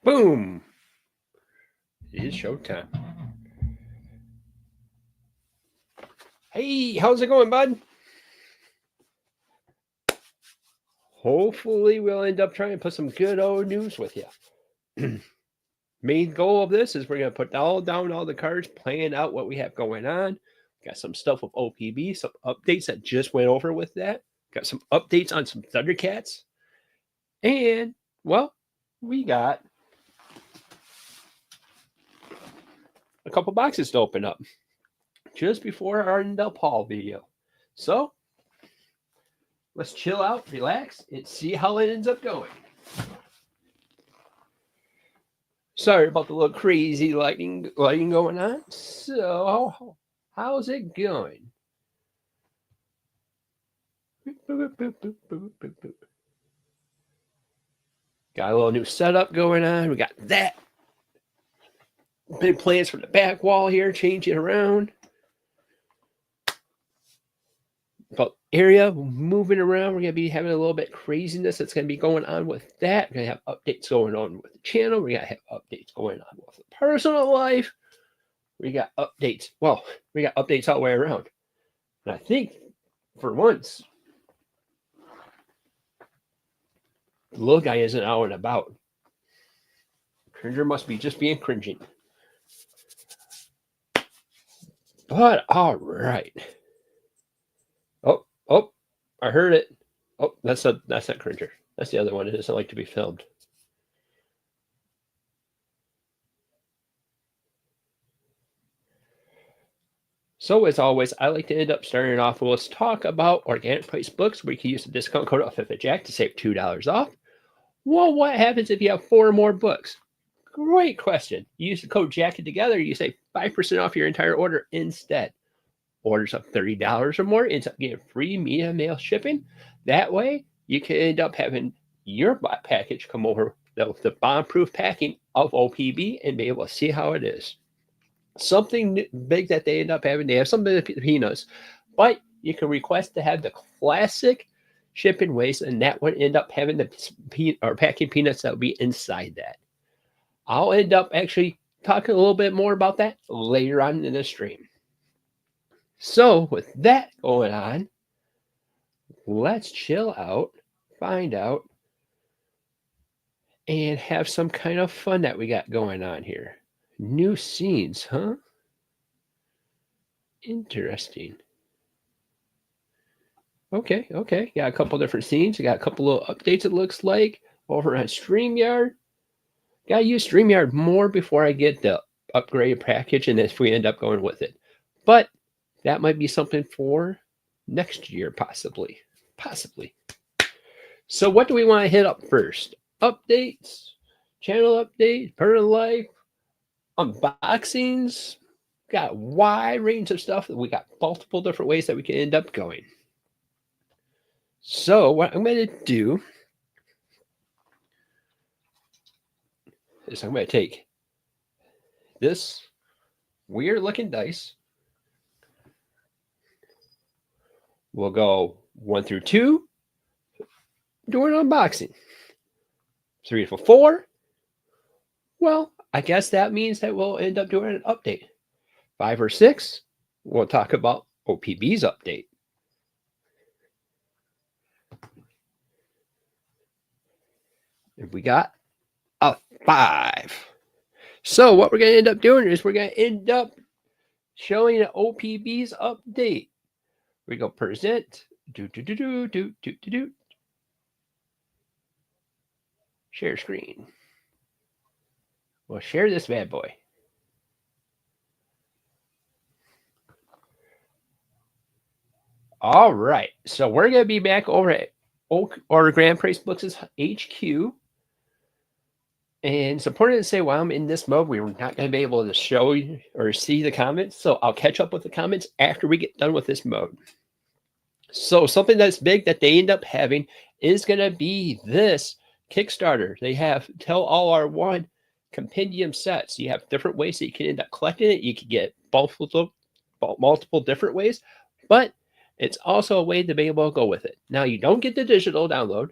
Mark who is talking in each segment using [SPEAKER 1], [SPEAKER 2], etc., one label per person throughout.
[SPEAKER 1] Boom! It is showtime. Hey, how's it going, bud? Hopefully, we'll end up trying to put some good old news with you. Main goal of this is we're going to put down all the cards, plan out what we have going on. Got some stuff with OPB, some updates that just went over with that. Got some updates on some Thundercats. And, well, we got a couple boxes to open up just before our Arndell Paul video. So, let's chill out, relax, and see how it ends up going. Sorry about the little crazy lighting going on. So, how's it going? Got a little new setup going on. We got that. Big plans for the back wall here, change it around. But area moving around, we're going to be having a little bit craziness that's going to be going on with that. We're going to have updates going on with the channel. We're going to have updates going on with the personal life. We got updates. Well, we got updates all the way around. And I think for once, the little guy isn't out and about. Cringer must be just being cringing. But all right. Oh, I heard it. Oh, that's not Cringer. That's the other one. It doesn't like to be filmed. So as always, I like to end up starting off with let's talk about organic price books where you can use the discount code FFJack to save $2 off. Well, what happens if you have 4 or more books? Great question. You use the code Jacket together, you save 5% off your entire order instead. Orders of $30 or more ends up getting free media mail shipping. That way, you can end up having your package come over the bomb-proof packing of OPB and be able to see how it is. Something big that they end up having, they have some of the peanuts, but you can request to have the classic shipping ways, and that would end up having the packing peanuts that would be inside that. I'll end up actually talking a little bit more about that later on in the stream. So with that going on, let's chill out, find out, and have some kind of fun that we got going on here. New scenes, huh? Interesting. Okay. Got a couple different scenes. We got a couple of updates, it looks like, over on StreamYard. Gotta use StreamYard more before I get the upgrade package and if we end up going with it. But that might be something for next year, possibly. So what do we want to hit up first? Updates, channel updates, personal life, unboxings. Got a wide range of stuff. We got multiple different ways that we can end up going. So what I'm going to do is I'm going to take this weird looking dice. We'll go 1 through 2, do an unboxing. 3 to 4, well, I guess that means that we'll end up doing an update. 5 or 6, we'll talk about OPB's update. And we got a 5. So what we're going to end up doing is we're going to end up showing the OPB's update. We go present. Share screen. We'll share this bad boy. All right. So we're going to be back over at Grand Price Books' HQ. And it's important to say while I'm in this mode, we're not going to be able to show you or see the comments. So I'll catch up with the comments after we get done with this mode. So something that's big that they end up having is going to be this Kickstarter. They have Tell All Our One compendium sets. You have different ways that you can end up collecting it. You can get multiple different ways, but it's also a way to be able to go with it. Now, you don't get the digital download.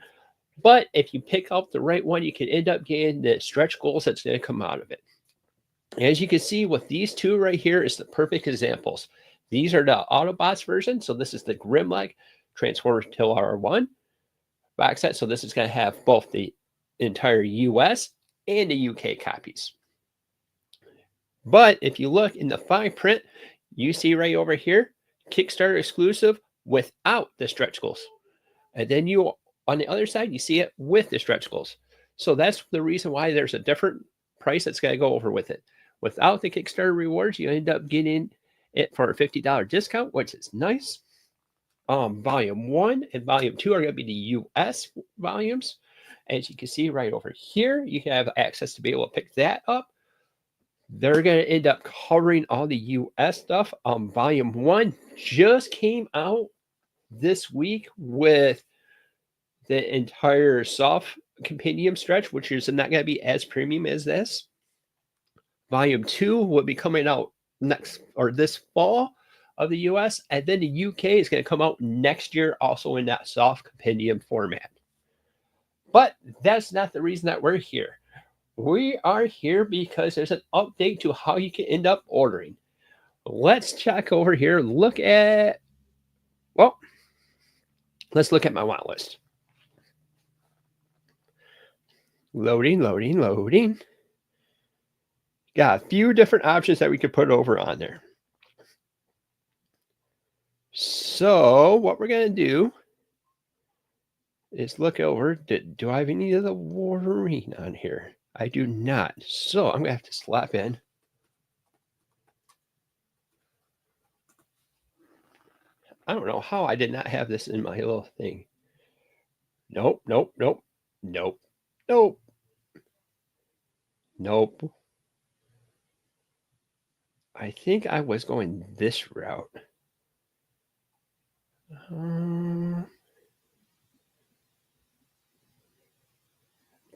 [SPEAKER 1] But if you pick up the right one, you can end up getting the stretch goals that's going to come out of it. As you can see with these two right here is the perfect examples. These are the Autobots version. So this is the Grimlock Transformers Killer 1 box set. So this is going to have both the entire US and the UK copies. But if you look in the fine print, you see right over here, Kickstarter exclusive without the stretch goals. And then you, on the other side, you see it with the stretch goals. So that's the reason why there's a different price that's going to go over with it. Without the Kickstarter rewards, you end up getting it for a $50 discount, which is nice. Volume 1 and Volume 2 are going to be the US volumes. As you can see right over here, you have access to be able to pick that up. They're going to end up covering all the US stuff. Volume 1 just came out this week with the entire soft compendium stretch, which is not going to be as premium as this. Volume 2 will be coming out next or this fall of the US, and then the UK is going to come out next year, also in that soft compendium format. But that's not the reason that we're here. We are here because there's an update to how you can end up ordering. Let's check over here. Look at, well, let's look at my want list. Loading, loading, loading. Got a few different options that we could put over on there. So what we're going to do is look over. Do I have any of the Wolverine on here? I do not. So I'm going to have to slap in. I don't know how I did not have this in my little thing. Nope, nope, nope, nope, nope, nope. I think I was going this route.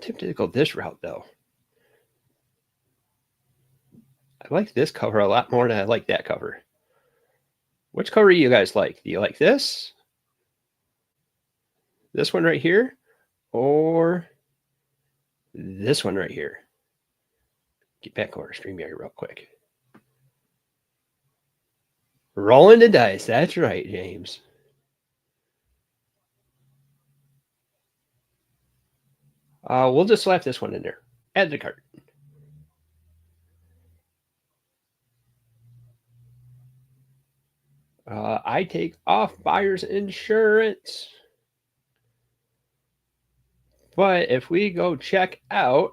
[SPEAKER 1] Tempted to go this route though. I like this cover a lot more than I like that cover. Which cover do you guys like? Do you like this? This one right here? Or this one right here? Get back over to StreamYard real quick. Rolling the dice. That's right, James. We'll just slap this one in there. Add the cart. I take off buyer's insurance. But if we go check out,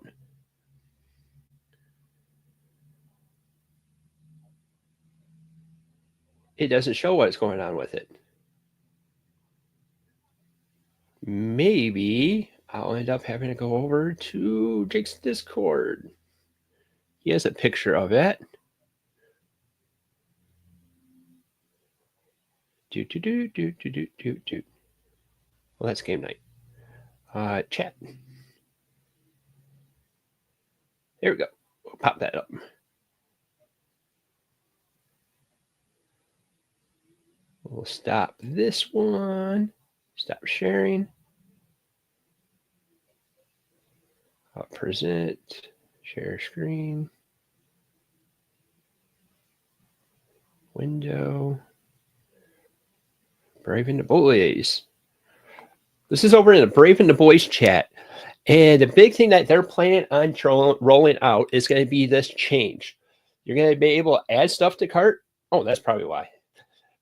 [SPEAKER 1] it doesn't show what's going on with it. Maybe I'll end up having to go over to Jake's Discord. He has a picture of it. Well, that's game night. Chat. There we go. We'll pop that up. We'll stop this one. Stop sharing. Present. Share screen. Window. Brave and the Boys. This is over in the Brave and the Boys chat. And the big thing that they're planning on rolling out is going to be this change. You're going to be able to add stuff to cart. Oh, that's probably why.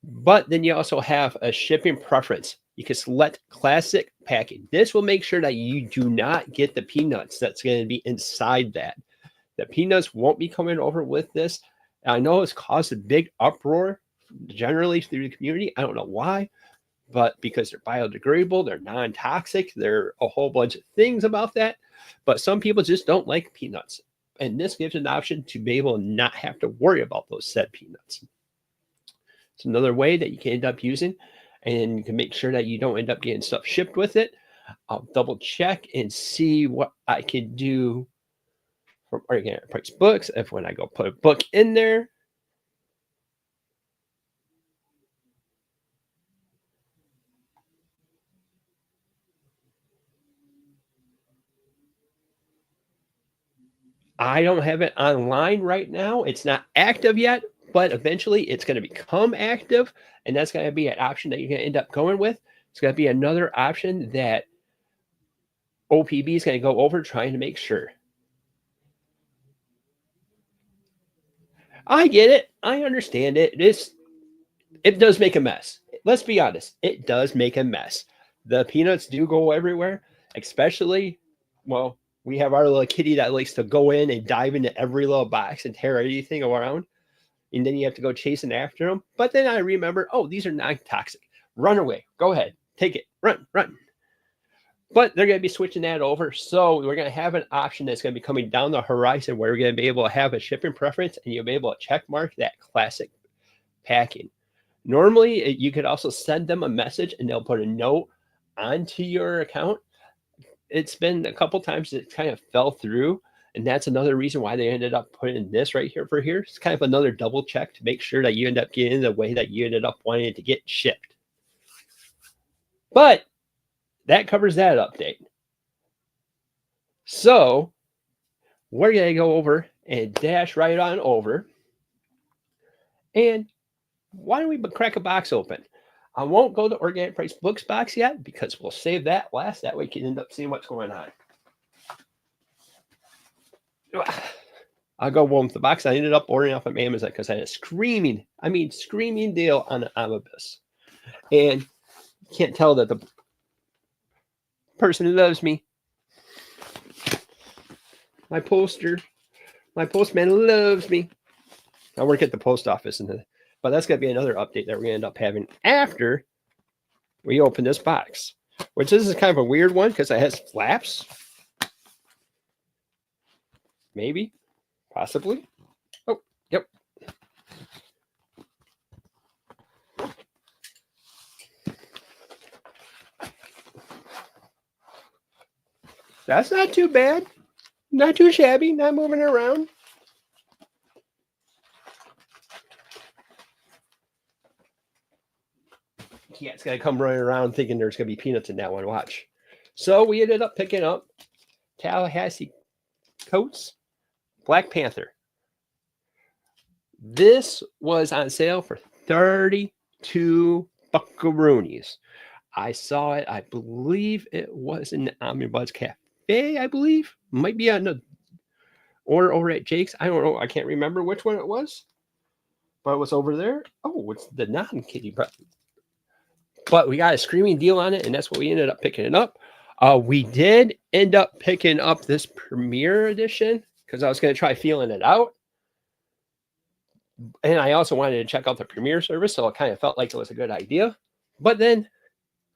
[SPEAKER 1] But then you also have a shipping preference. You can select classic packing. This will make sure that you do not get the peanuts that's going to be inside that. The peanuts won't be coming over with this. I know it's caused a big uproar generally through the community. I don't know why, but because they're biodegradable, they're non-toxic, there are a whole bunch of things about that. But some people just don't like peanuts. And this gives an option to be able to not have to worry about those said peanuts. It's another way that you can end up using, and you can make sure that you don't end up getting stuff shipped with it. I'll double check and see what I can do from Organic Price Books. If when I go put a book in there, I don't have it online right now. It's not active yet, but eventually it's going to become active. And that's going to be an option that you're going to end up going with. It's going to be another option that OPB is going to go over trying to make sure. I get it. I understand it. It does make a mess. Let's be honest. It does make a mess. The peanuts do go everywhere, especially, well, we have our little kitty that likes to go in and dive into every little box and tear anything around. And then you have to go chasing after them. But then I remember, oh, these are non-toxic. Run away. Go ahead. Take it. Run, run. But they're going to be switching that over. So we're going to have an option that's going to be coming down the horizon where we're going to be able to have a shipping preference and you'll be able to check mark that classic packing. Normally, you could also send them a message and they'll put a note onto your account. It's been a couple times it kind of fell through. And that's another reason why they ended up putting this right here for here. It's kind of another double check to make sure that you end up getting the way that you ended up wanting it to get shipped. But that covers that update. So we're going to go over and dash right on over. And why don't we crack a box open? I won't go to Organic Price Books box yet because we'll save that last. That way you can end up seeing what's going on. I'll go one with the box. I ended up ordering off of Amazon because I had a screaming deal on an omnibus. And you can't tell that the person who loves me, my postman loves me. I work at the post office, but that's going to be another update that we're going to end up having after we open this box, which this is kind of a weird one because it has flaps. Maybe, possibly. Oh, yep. That's not too bad. Not too shabby. Not moving around. Yeah, it's going to come running around thinking there's going to be peanuts in that one. Watch. So we ended up picking up Tallahassee Coats Black Panther. This was on sale for 32 buckaroonies. I saw it. I believe it was in the Omnibus Cafe, I believe. Might be on the or over at Jake's. I don't know. I can't remember which one it was. But it was over there. Oh, it's the non-kitty present. But we got a screaming deal on it, and that's what we ended up picking it up. We did end up picking up this Premiere Edition because I was going to try feeling it out. And I also wanted to check out the Premiere service, so it kind of felt like it was a good idea. But then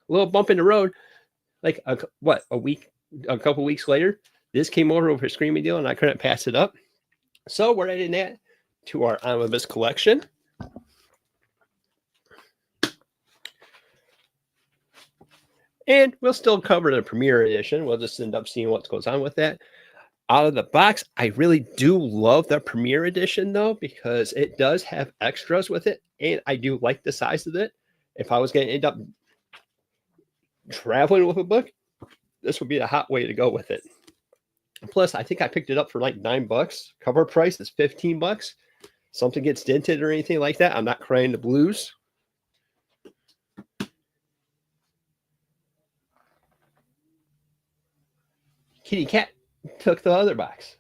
[SPEAKER 1] a little bump in the road, like a couple weeks later, this came over with a screaming deal, and I couldn't pass it up. So we're adding that to our Omnibus collection. And we'll still cover the Premiere Edition. We'll just end up seeing what goes on with that. Out of the box, I really do love the Premiere Edition, though, because it does have extras with it. And I do like the size of it. If I was going to end up traveling with a book, this would be a hot way to go with it. Plus, I think I picked it up for like $9. Cover price is $15. Something gets dented or anything like that, I'm not crying the blues. Kitty cat took the other box.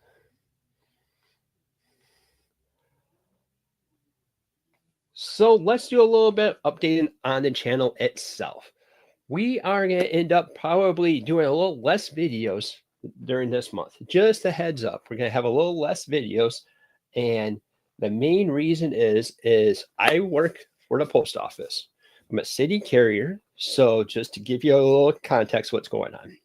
[SPEAKER 1] So let's do a little bit of updating on the channel itself. We are going to end up probably doing a little less videos during this month. Just a heads up, we're going to have a little less videos. And the main reason is I work for the post office. I'm a city carrier. So just to give you a little context, what's going on.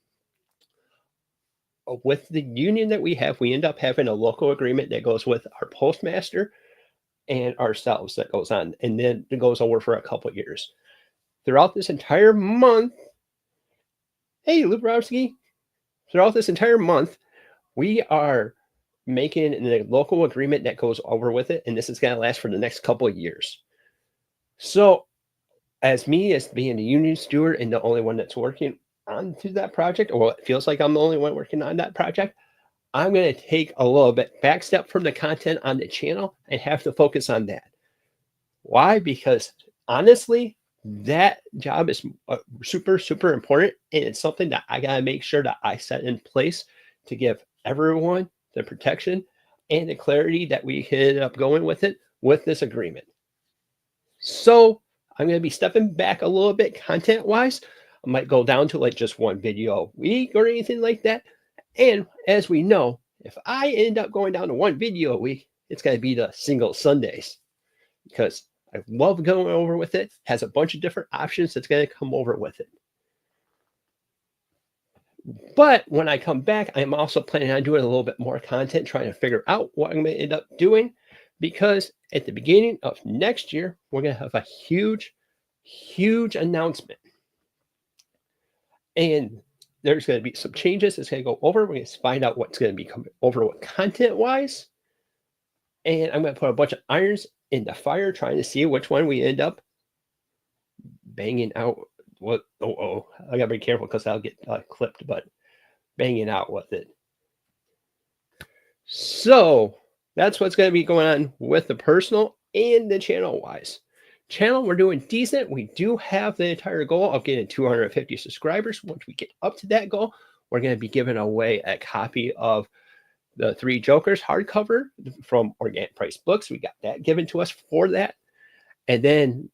[SPEAKER 1] With the union that we have, we end up having a local agreement that goes with our postmaster and ourselves that goes on. And then it goes over for a couple of years. Throughout this entire month, hey, Lubrowski, throughout this entire month, we are making a local agreement that goes over with it. And this is going to last for the next couple of years. So as being the union steward and the only one that's working onto that project, or it feels like I'm the only one working on that project, I'm going to take a little bit back step from the content on the channel and have to focus on that. Why? Because honestly, that job is super, super important. And it's something that I got to make sure that I set in place to give everyone the protection and the clarity that we ended up going with it with this agreement. So I'm going to be stepping back a little bit content wise. I might go down to like just one video a week or anything like that. And as we know, if I end up going down to one video a week, it's going to be the single Sundays because I love going over with it. Has a bunch of different options that's going to come over with it. But when I come back, I'm also planning on doing a little bit more content, trying to figure out what I'm going to end up doing. Because at the beginning of next year, we're going to have a huge, huge announcement. And there's going to be some changes. It's going to go over. We're going to find out what's going to be coming over with content-wise. And I'm going to put a bunch of irons in the fire, trying to see which one we end up banging out. What? Oh, I got to be careful because I'll get clipped, but banging out with it. So that's what's going to be going on with the personal and the channel-wise. Channel, we're doing decent. We do have the entire goal of getting 250 subscribers. Once we get up to that goal, we're going to be giving away a copy of the Three Jokers hardcover from Organic Price Books. We got that given to us for that. And then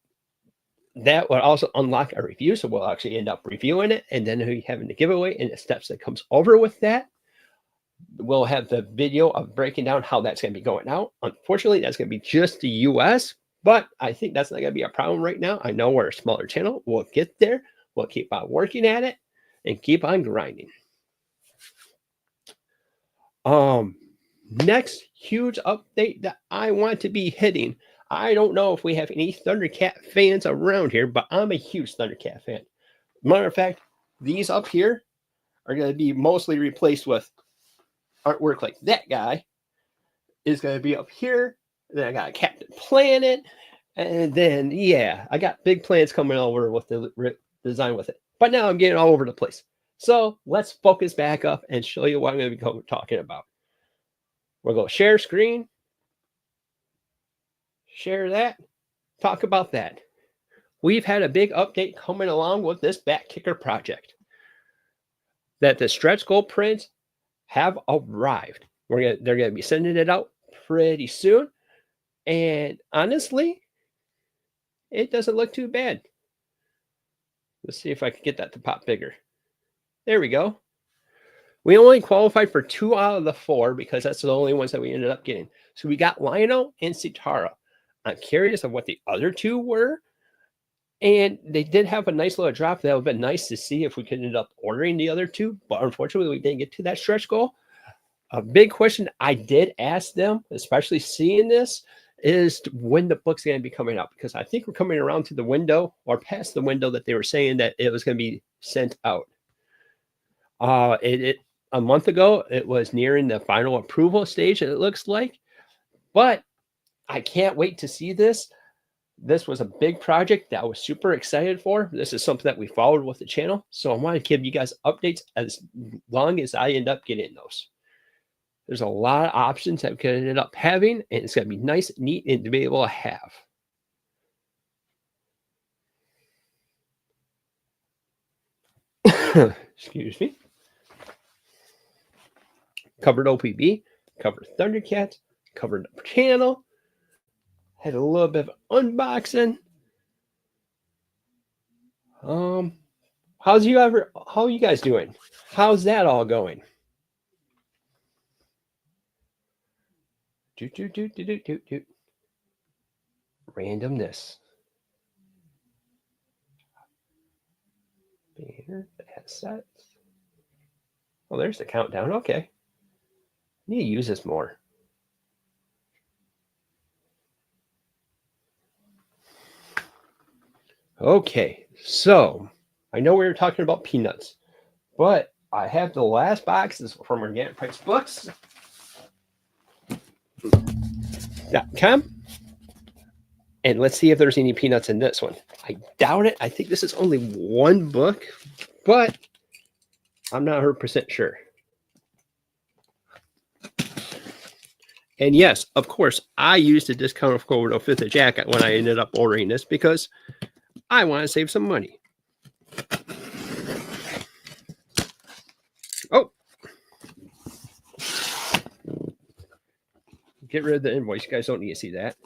[SPEAKER 1] that will also unlock a review. So we'll actually end up reviewing it. And then we having the giveaway and the steps that comes over with that. We'll have the video of breaking down how that's going to be going out. Unfortunately, that's going to be just the US, but I think that's not going to be a problem right now. I know we're a smaller channel. We'll get there. We'll keep on working at it and keep on grinding. Next huge update that I want to be hitting. I don't know if we have any Thundercat fans around here, but I'm a huge Thundercat fan. Matter of fact, these up here are going to be mostly replaced with artwork like that guy is going to be up here. Then I got Captain Planet. And then, yeah, I got big plans coming over with the design with it. But now I'm getting all over the place. So let's focus back up and show you what I'm going to be talking about. We'll go share screen. Share that. Talk about that. We've had a big update coming along with this Back Kicker project. That the stretch goal prints have arrived. They're going to be sending it out pretty soon. And honestly, it doesn't look too bad. Let's see if I can get that to pop bigger. There we go. We only qualified for 2 out of the 4 because that's the only ones that we ended up getting. So we got Lionel and Sitara. I'm curious of what the other 2 were. And they did have a nice little drop. That would have been nice to see if we could end up ordering the other 2. But unfortunately, we didn't get to that stretch goal. A big question I did ask them, especially seeing this, is when the book's going to be coming out. Because I think we're coming around to the window or past the window that they were saying that it was going to be sent out. A month ago, it was nearing the final approval stage, it looks like. But I can't wait to see this. This was a big project that I was super excited for. This is something that we followed with the channel. So I want to give you guys updates as long as I end up getting those. There's a lot of options that we could end up having, and it's going to be nice, neat, and to be able to have. Excuse me. Covered OPB, covered Thundercats, covered the channel. Had a little bit of unboxing. How are you guys doing? How's that all going? Randomness. Banner, assets. Oh, there's the countdown. Okay. I need to use this more. Okay, so I know we were talking about peanuts, but I have the last boxes from Organic Price Books. .com. And let's see if there's any peanuts in this one. I doubt it. I think this is only one book, but I'm not 100% sure. And yes, of course, I used a discount code of Fifth of Jack when I ended up ordering this because I want to save some money. Oh, get rid of the invoice. You guys don't need to see that.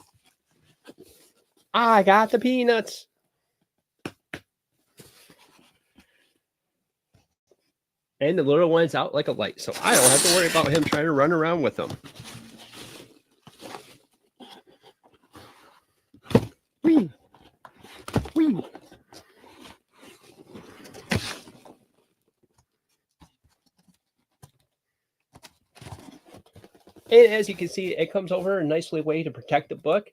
[SPEAKER 1] I got the peanuts. And the little one's out like a light, so I don't have to worry about him trying to run around with them. Whee! Whee! And as you can see, it comes over a nicely way to protect the book.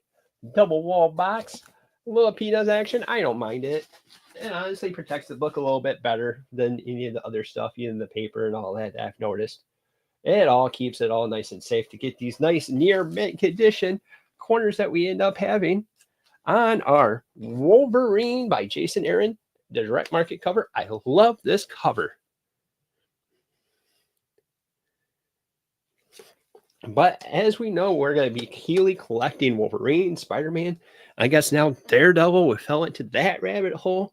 [SPEAKER 1] Double wall box, a little peanuts action. I don't mind it. It honestly protects the book a little bit better than any of the other stuff, even the paper and all that I've noticed. It all keeps it all nice and safe to get these nice near mint condition corners that we end up having on our Wolverine by Jason Aaron, the direct market cover. I love this cover. But as we know, we're going to be Keeley collecting Wolverine, Spider-Man. I guess now Daredevil, we fell into that rabbit hole.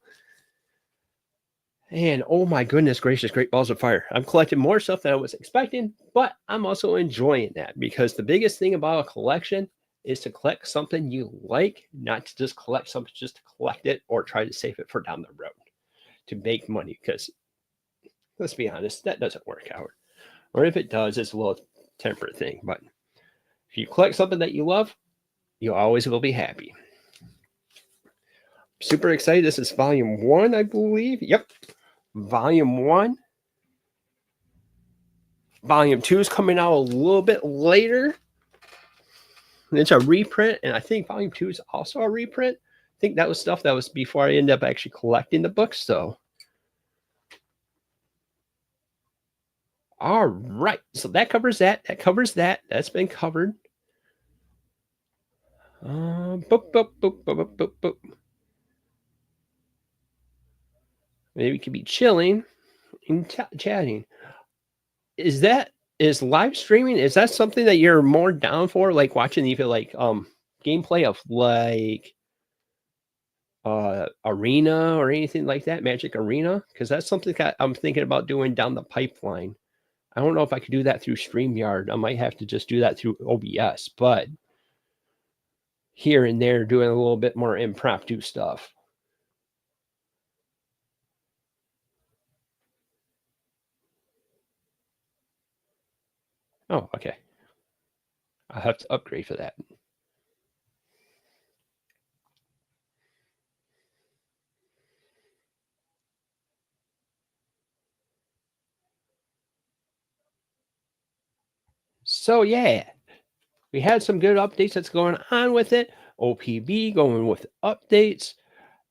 [SPEAKER 1] And oh my goodness gracious, Great Balls of Fire. I'm collecting more stuff than I was expecting, but I'm also enjoying that because the biggest thing about a collection is to collect something you like, not to just collect something just to collect it or try to save it for down the road to make money. Because let's be honest, that doesn't work out. Or if it does, it's a little temperate thing. But if you collect something that you love, you always will be happy. Super excited. This is volume 1, I believe. Yep. Volume 1. Volume 2 is coming out a little bit later. It's a reprint, and I think Volume 2 is also a reprint. I think that was stuff that was before I ended up actually collecting the books, so. All right, so that covers that. That covers that. That's been covered. Boop, boop, boop, boop, boop, boop. Maybe we could be chilling and chatting. Is live streaming? Is that something that you're more down for? Like watching even like gameplay of like Arena or anything like that, Magic Arena? Because that's something that I'm thinking about doing down the pipeline. I don't know if I could do that through StreamYard. I might have to just do that through OBS, but here and there doing a little bit more impromptu stuff. Oh, okay. I'll have to upgrade for that. So yeah, we had some good updates that's going on with it. OPB going with updates.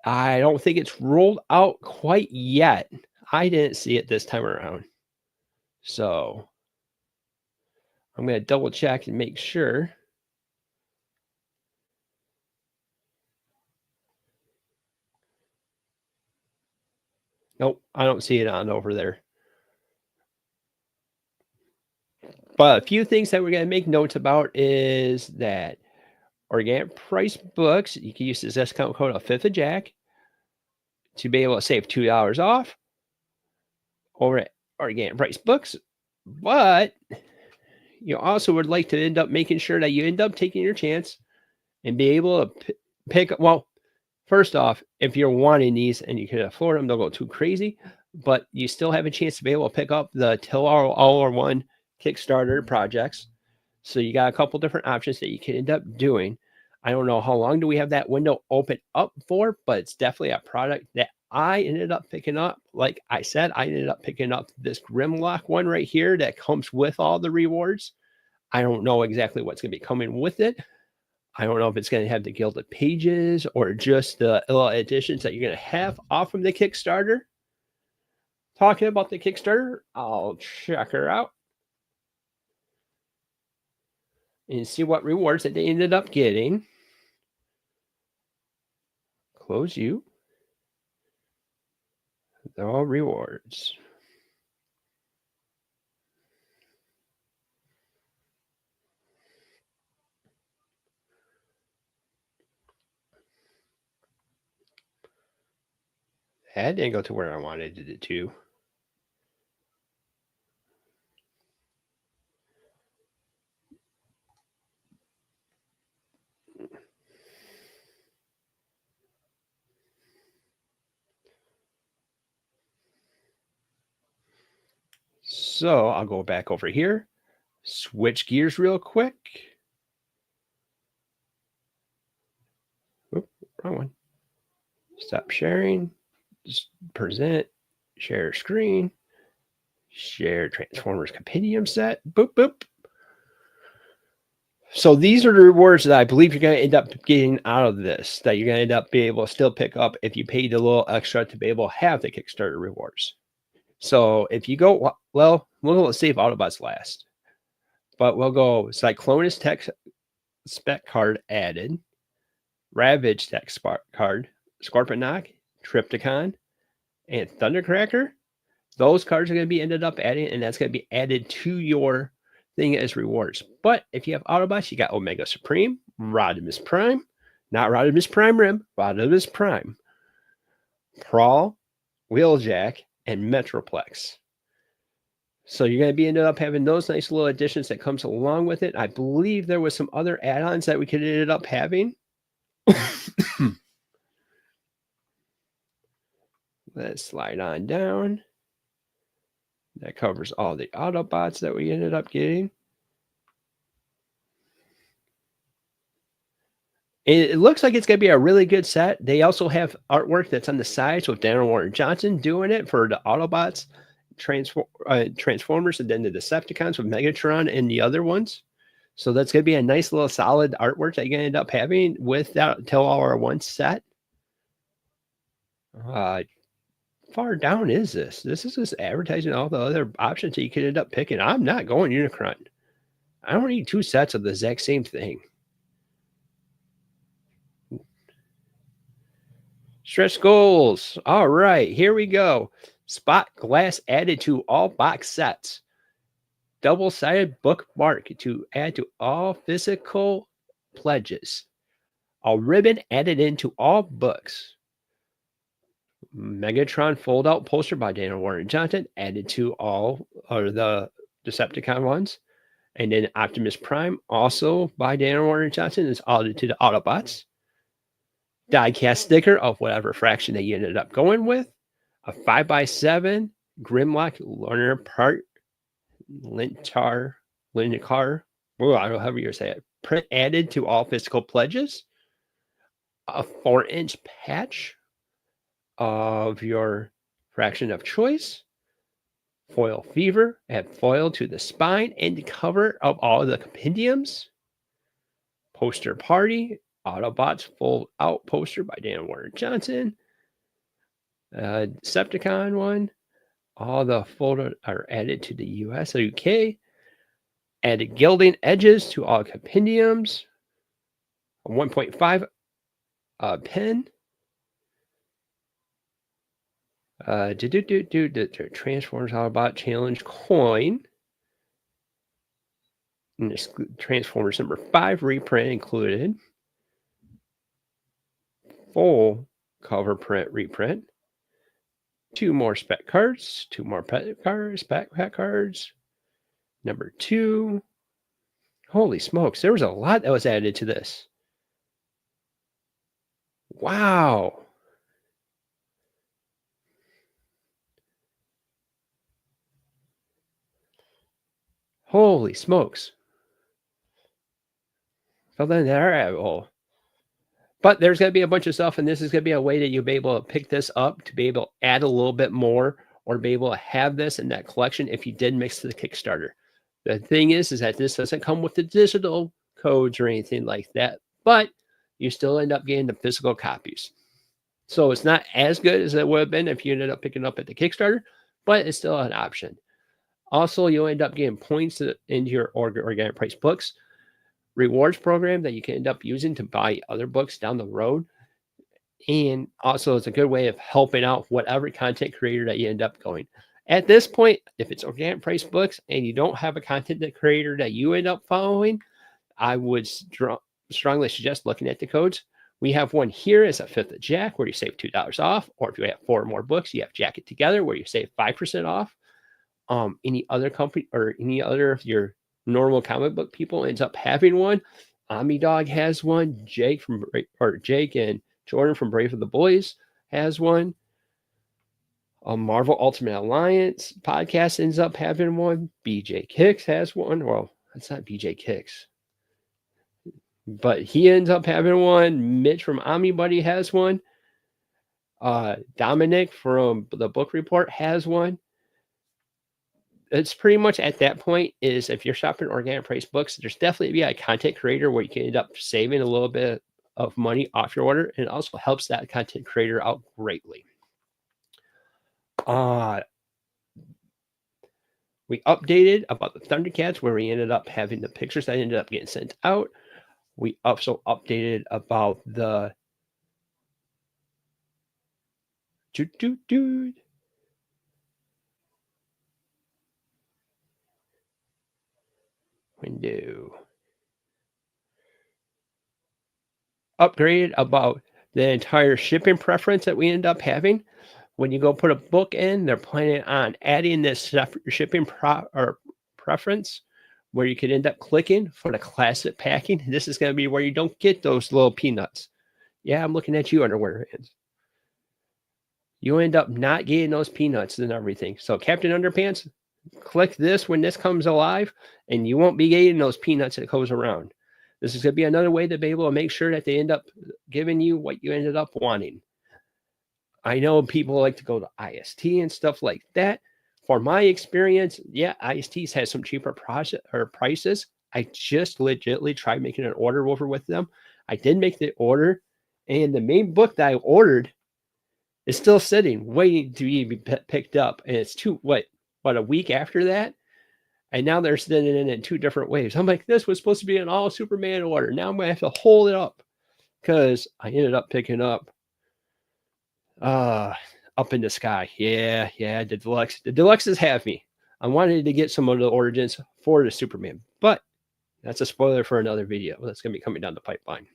[SPEAKER 1] I don't think it's rolled out quite yet. I didn't see it this time around. So I'm going to double check and make sure. Nope, I don't see it on over there. But a few things that we're going to make notes about is that organic price books, you can use this discount code of Fifth of Jack to be able to save $2 off over at organic price books. But you also would like to end up making sure that you end up taking your chance and be able to pick. Well, first off, if you're wanting these and you can afford them, don't go too crazy. But you still have a chance to be able to pick up the Till All-in-One Kickstarter projects. So you got a couple different options that you can end up doing. I don't know how long do we have that window open up for, but it's definitely a product that I ended up picking up. Like I said, I ended up picking up this Grimlock one right here that comes with all the rewards. I don't know exactly what's going to be coming with it. I don't know if it's going to have the Gilded Pages or just the editions that you're going to have off from the Kickstarter. Talking about the Kickstarter, I'll check her out and see what rewards that they ended up getting. Close you. They're all rewards. That didn't go to where I wanted it to. So I'll go back over here, switch gears real quick. Oop, wrong one. Stop sharing, just present, share screen, share Transformers Compendium set, boop, boop. So these are the rewards that I believe you're going to end up getting out of this, that you're going to end up being able to still pick up if you paid a little extra to be able to have the Kickstarter rewards. So if you go, well, we'll go save Autobots last, but we'll go Cyclonus Tech spec card added, Ravage Tech card, Scorponok, Trypticon, and Thundercracker. Those cards are going to be ended up adding, and that's going to be added to your thing as rewards. But if you have Autobots, you got Omega Supreme, Rodimus Prime, not Rodimus Prime Rim, Rodimus Prime, Prawl, Wheeljack, and Metroplex. So you're going to be ended up having those nice little additions that comes along with it. I believe there was some other add-ons that we could end up having. Let's slide on down. That covers all the Autobots that we ended up getting. It looks like it's going to be a really good set. They also have artwork that's on the sides with Daniel Warren Johnson doing it for the Autobots, Transformers, and then the Decepticons with Megatron and the other ones. So that's going to be a nice little solid artwork that you're going to end up having with that Tell All Our One set. Far down is this? This is just advertising all the other options that you could end up picking. I'm not going Unicron. I don't need two sets of the exact same thing. Stretch goals. All right, here we go. Spot glass added to all box sets. Double-sided bookmark to add to all physical pledges. A ribbon added into all books. Megatron fold-out poster by Daniel Warren Johnson added to all of the Decepticon ones. And then Optimus Prime, also by Daniel Warren Johnson, is added to the Autobots. Die-cast sticker of whatever fraction that you ended up going with. A 5x7 Grimlock Learner Part Lintar, I don't know how you say it. Print added to all physical pledges. A 4-inch patch of your fraction of choice. Foil Fever, add foil to the spine and cover of all the compendiums. Poster Party, Autobots fold out poster by Dan Warren Johnson. Decepticon one. All the folders are added to the US or UK. Added gilding edges to all compendiums. A 1.5 pen. The Transformers Autobot Challenge coin. And this Transformers number 5 reprint included. Full cover print reprint. 2 more spec cards, 2 more pet cards, backpack cards. Number 2. Holy smokes, there was a lot that was added to this. Wow. Holy smokes. Fell down that rabbit hole. But there's going to be a bunch of stuff, and this is going to be a way that you'll be able to pick this up to be able to add a little bit more or be able to have this in that collection if you did mix to the Kickstarter. The thing is that this doesn't come with the digital codes or anything like that, but you still end up getting the physical copies. So it's not as good as it would have been if you ended up picking up at the Kickstarter, but it's still an option. Also, you'll end up getting points into your organic price books rewards program that you can end up using to buy other books down the road. And also, it's a good way of helping out whatever content creator that you end up going. At this point, if it's organic price books and you don't have a content creator that you end up following, I would strongly suggest looking at the codes. We have one here as a fifth of Jack where you save $2 off, or if you have 4 more books, you have Jack It Together where you save 5% off. Any other company or any other of your normal comic book people ends up having one. Omnidog has one. Jake and Jordan from Brave of the Boys has one. Marvel Ultimate Alliance podcast ends up having one. BJ Kicks has one. Well, that's not BJ Kicks, but he ends up having one. Mitch from OmniBuddy has one. Dominic from the Book Report has one. It's pretty much at that point is if you're shopping organic price books, there's definitely be a content creator where you can end up saving a little bit of money off your order, and it also helps that content creator out greatly. We updated about the Thundercats where we ended up having the pictures that ended up getting sent out. We also updated about the window upgrade about the entire shipping preference that we end up having. When you go put a book in, they're planning on adding this shipping preference where you could end up clicking for the classic packing. This is going to be where you don't get those little peanuts. Yeah, I'm looking at you, Underwear Hands. You end up not getting those peanuts and everything. So Captain Underpants, click this when this comes alive, and you won't be getting those peanuts that goes around. This is going to be another way to be able to make sure that they end up giving you what you ended up wanting. I know people like to go to IST and stuff like that. For my experience, yeah, ISTs has some cheaper prices. I just legitimately tried making an order over with them. I did make the order, and the main book that I ordered is still sitting, waiting to be picked up. And it's a week after that. And now they're sending it in 2 different waves. I'm like, this was supposed to be an all Superman order. Now I'm going to have to hold it up because I ended up picking up Up in the Sky. Yeah, the deluxe. The deluxes have me. I wanted to get some of the origins for the Superman, but that's a spoiler for another video. That's going to be coming down the pipeline.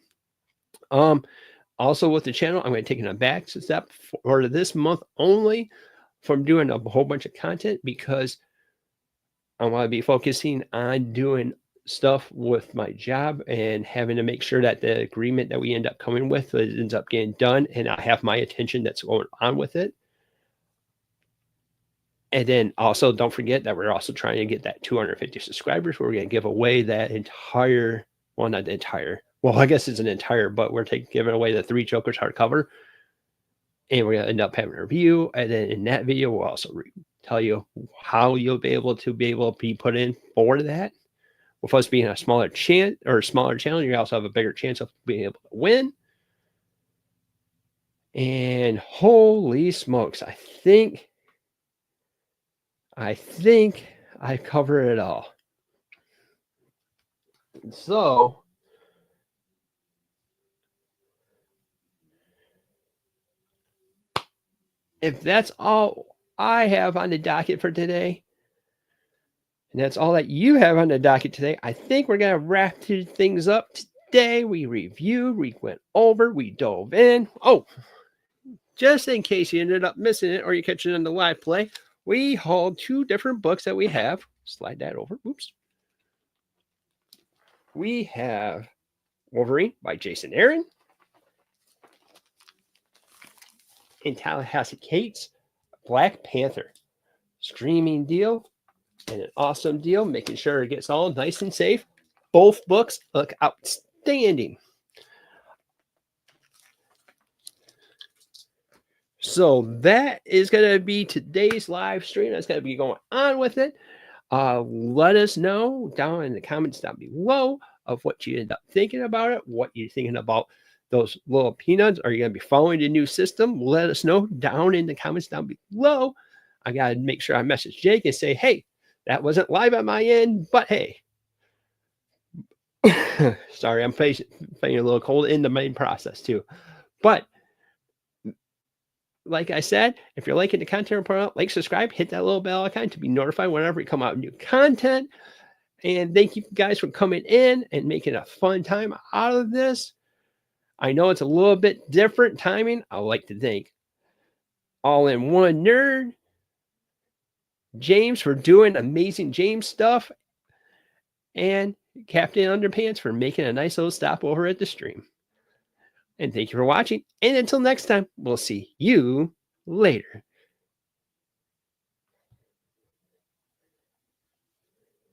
[SPEAKER 1] Also with the channel, I'm going to take a back step for this month only from doing a whole bunch of content because I want to be focusing on doing stuff with my job and having to make sure that the agreement that we end up coming with ends up getting done, and I have my attention that's going on with it. And then also don't forget that we're also trying to get that 250 subscribers where we're going to give away that entire, well, not the entire, well, I guess it's an entire, but we're giving away the 3 Jokers hardcover, and we're going to end up having a review. And then in that video, we'll also tell you how you'll be able to be put in for that. With us being a smaller channel, you also have a bigger chance of being able to win. And holy smokes, I think I covered it all. So if that's all I have on the docket for today, and that's all that you have on the docket today, I think we're going to wrap things up today. We reviewed, we went over, we dove in. Oh, just in case you ended up missing it or you catch it in the live play, we hauled 2 different books that we have. Slide that over. Oops. We have Wolverine by Jason Aaron and Tallahassee Kate's Black Panther. Screaming deal and an awesome deal, making sure it gets all nice and safe. Both books look outstanding. So that is going to be today's live stream. That's going to be going on with it. Let us know down in the comments down below of what you end up thinking about it, what you're thinking about those little peanuts. Are you going to be following the new system? Let us know down in the comments down below. I got to make sure I message Jake and say, hey, that wasn't live on my end, but hey. Sorry, I'm feeling a little cold in the main process too. But like I said, if you're liking the content we're putting out, like, subscribe, hit that little bell icon to be notified whenever we come out with new content. And thank you guys for coming in and making a fun time out of this. I know it's a little bit different timing. I like to thank All in One Nerd, James for doing amazing James stuff, and Captain Underpants for making a nice little stopover at the stream. And thank you for watching. And until next time, we'll see you later.